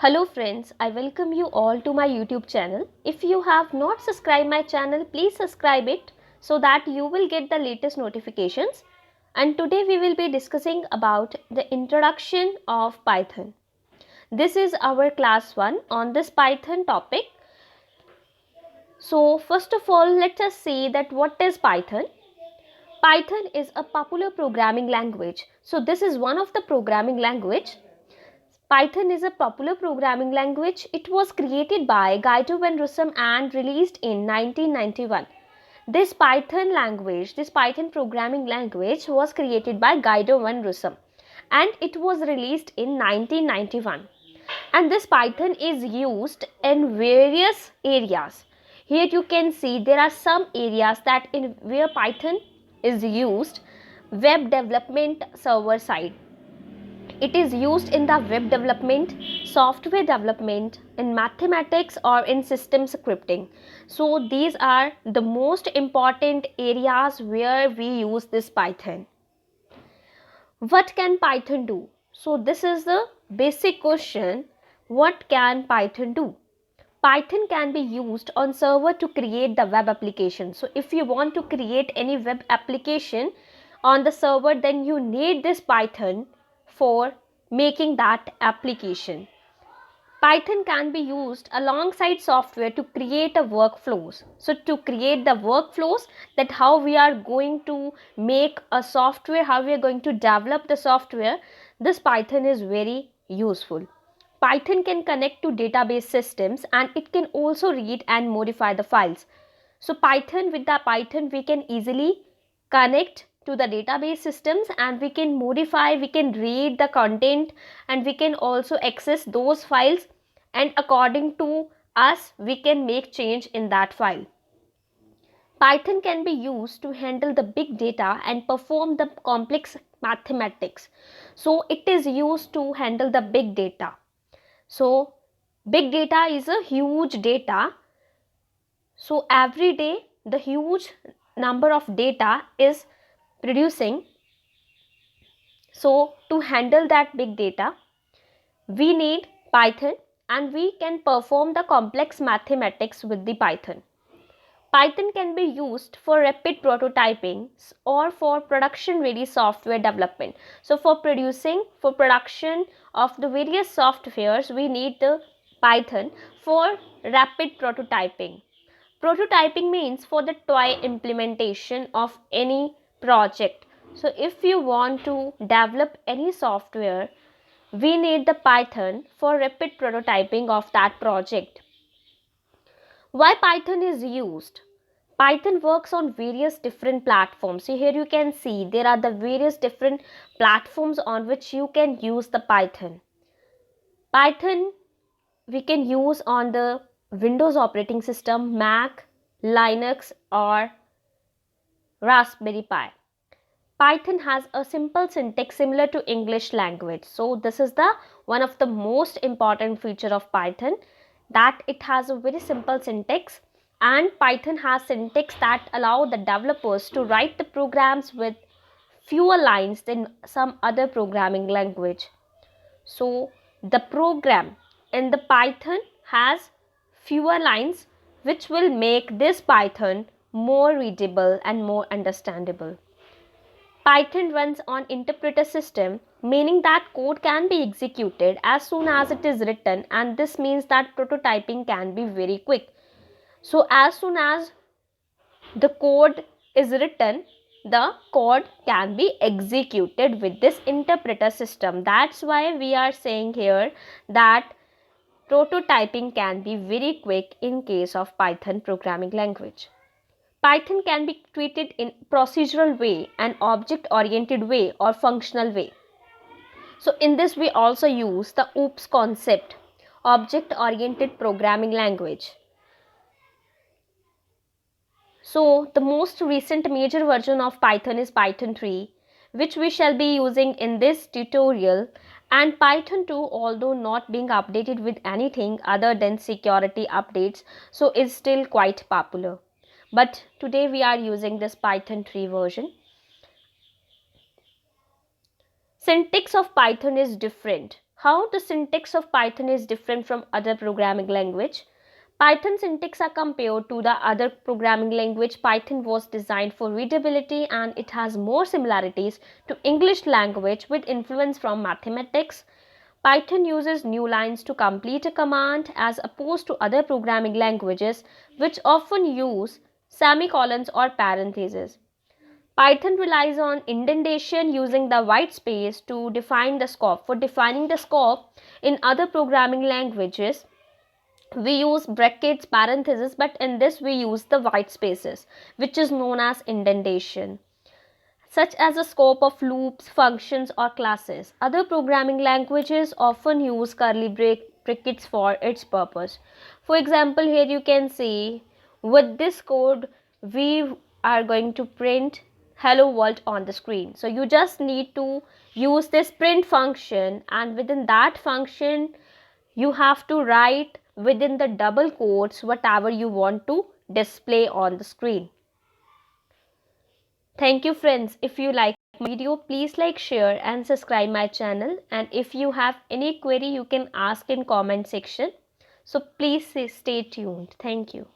Hello friends, I welcome you all to my YouTube channel. If you have not subscribed my channel, please subscribe it so that you will get the latest notifications. And today we will be discussing about the introduction of Python. This is our class 1 on this Python topic. So first of all, let us see that what is Python. Python is a popular programming language. So this is one of the programming language. Python is a popular programming language. It was created by Guido van Rossum and released in 1991. This Python programming language was created by Guido van Rossum and it was released in 1991. And this Python is used in various areas. Here you can see there are some areas that in where Python is used. Web development server side. It is used in the web development, software development, in mathematics or in system scripting. So these are the most important areas where we use this Python. What can Python do? So this is the basic question. What can Python do? Python can be used on server to create the web application. So if you want to create any web application on the server, then you need this Python for making that application. Python can be used alongside software to create a workflows. So to create the workflows, that how we are going to make a software, how we are going to develop the software, this Python is very useful. Python can connect to database systems and it can also read and modify the files. So with the Python we can easily connect to the database systems and we can modify, we can read the content and we can also access those files, and according to us we can make change in that file. Python can be used to handle the big data and perform the complex mathematics. So it is used to handle the big data. So big data is a huge data. So every day the huge number of data is producing. So to handle that big data, we need Python and we can perform the complex mathematics with the Python. Python can be used for rapid prototyping or for production ready software development. So for production of the various softwares, we need the Python for rapid prototyping. Prototyping means for the toy implementation of any project. So if you want to develop any software, we need the Python for rapid prototyping of that project. Why Python is used? Python works on various different platforms. So here you can see there are the various different platforms on which you can use the Python. Python we can use on the Windows operating system, Mac, Linux or Raspberry Pi. Python has a simple syntax similar to English language. So this is the one of the most important feature of Python, that it has a very simple syntax, and Python has syntax that allow the developers to write the programs with fewer lines than some other programming language. So the program in the Python has fewer lines, which will make this Python more readable and more understandable. Python runs on interpreter system, meaning that code can be executed as soon as it is written, and this means that prototyping can be very quick. So as soon as the code is written, the code can be executed with this interpreter system. That's why we are saying here that prototyping can be very quick in case of Python programming language. Python can be treated in procedural way, an object-oriented way or functional way. So in this we also use the OOPS concept, object-oriented programming language. So the most recent major version of Python is Python 3, which we shall be using in this tutorial, and Python 2, although not being updated with anything other than security updates, so is still quite popular. But today we are using this Python 3 version. Syntax of Python is different. How the syntax of Python is different from other programming language. Python syntax are compared to the other programming language. Python was designed for readability and it has more similarities to English language with influence from mathematics. Python uses new lines to complete a command as opposed to other programming languages which often use semicolons or parentheses. Python relies on indentation using the white space to define the scope. For defining the scope in other programming languages, we use brackets, parentheses, but in this we use the white spaces, which is known as indentation, such as the scope of loops, functions, or classes. Other programming languages often use curly brackets for its purpose. For example, here you can see with this code we are going to print hello world on the screen. So you just need to use this print function, and within that function you have to write within the double quotes whatever you want to display on the screen. Thank you friends. If you like my video, please like, share and subscribe my channel, and if you have any query you can ask in comment section. So please stay tuned. Thank you.